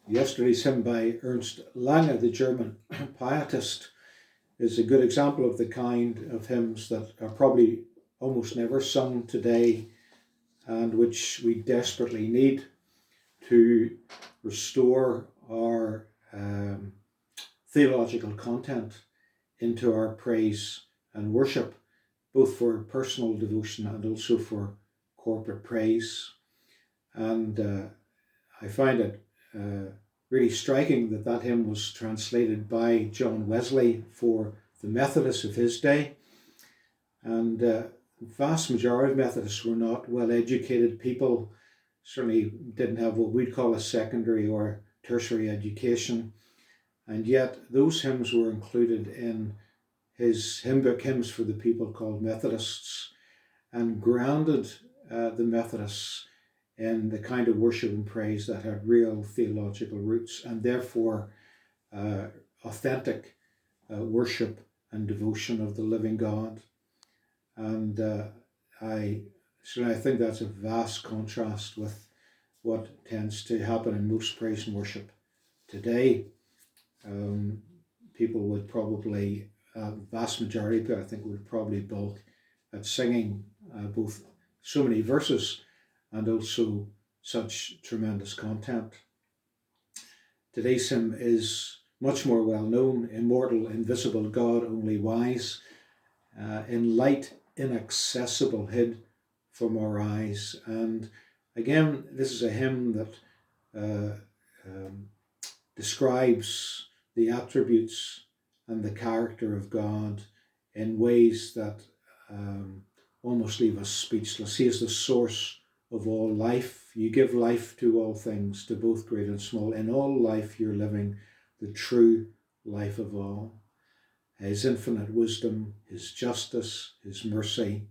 Yesterday's hymn by Ernst Lange, the German pietist, is a good example of the kind of hymns that are probably almost never sung today and which we desperately need to restore our theological content into our praise and worship, both for personal devotion and also for corporate praise. And I find it really striking that hymn was translated by John Wesley for the Methodists of his day. And the vast majority of Methodists were not well-educated people, certainly didn't have what we'd call a secondary or tertiary education. And yet those hymns were included in his hymn book, Hymns for the People, called Methodists, and grounded the Methodists in the kind of worship and praise that had real theological roots and therefore authentic worship and devotion of the living God. And I think that's a vast contrast with what tends to happen in most praise and worship today. People would probably, vast majority, but I think would probably balk at singing both so many verses and also such tremendous content. Today's hymn is much more well known: Immortal, invisible God, only wise, in light inaccessible, hid from our eyes. And again, this is a hymn that describes the attributes and the character of God in ways that almost leave us speechless. He is the source of all life. You give life to all things, to both great and small. In all life you're living the true life of all. His infinite wisdom, his justice, his mercy.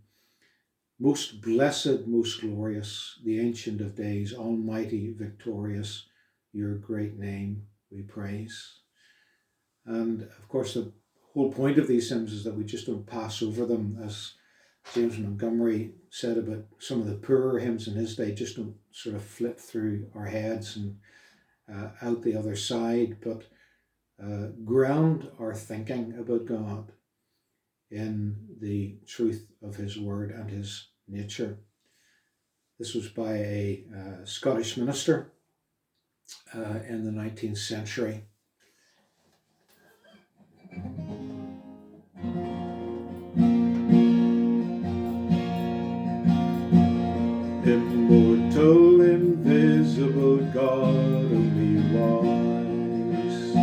Most blessed, most glorious, the Ancient of Days, almighty, victorious, your great name we praise. And of course the whole point of these hymns is that we just don't pass over them, as James Montgomery said about some of the poorer hymns in his day, just don't sort of flip through our heads and out the other side, but ground our thinking about God in the truth of his word and his nature. This was by a Scottish minister in the 19th century. Immortal, invisible God, only wise,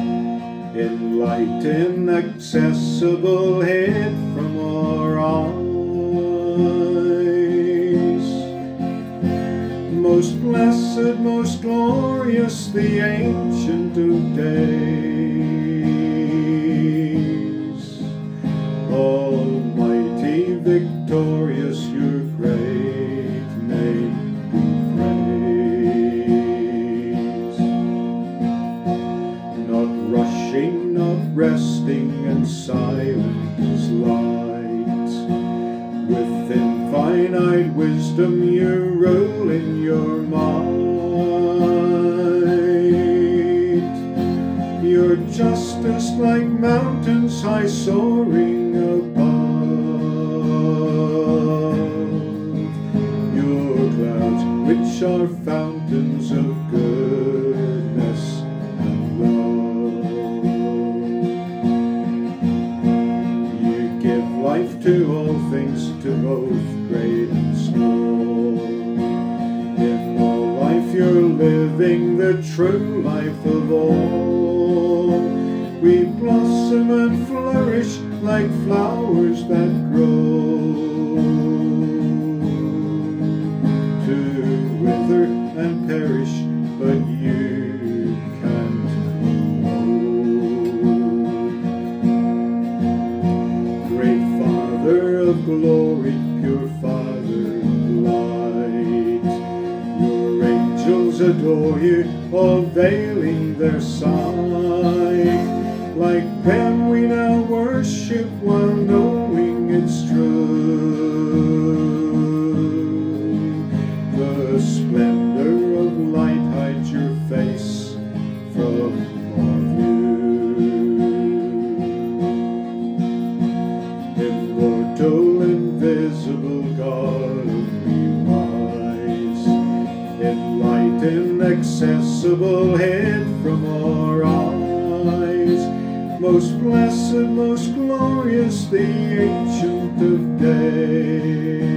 in light inaccessible, hid from our eyes. Most blessed, most glorious, the Ancient of Days, almighty, victorious, your great name we praise. Not rushing, not resting, and silent as light, with infinite wisdom you rule in your might. Your justice like mountains high-soaring above, which are fountains of goodness and love. You give life to all things, to both great and small. In all life you're living the true life of all. We blossom and flourish like flowers that grow, wither and perish, but you can't know. Great Father of glory, pure Father of light, your angels adore you, all veiling their sight. Like them we now worship while knowing it's true. The splendor of light hides your face invisible hid from our eyes. Most blessed, most glorious, the Ancient of Days.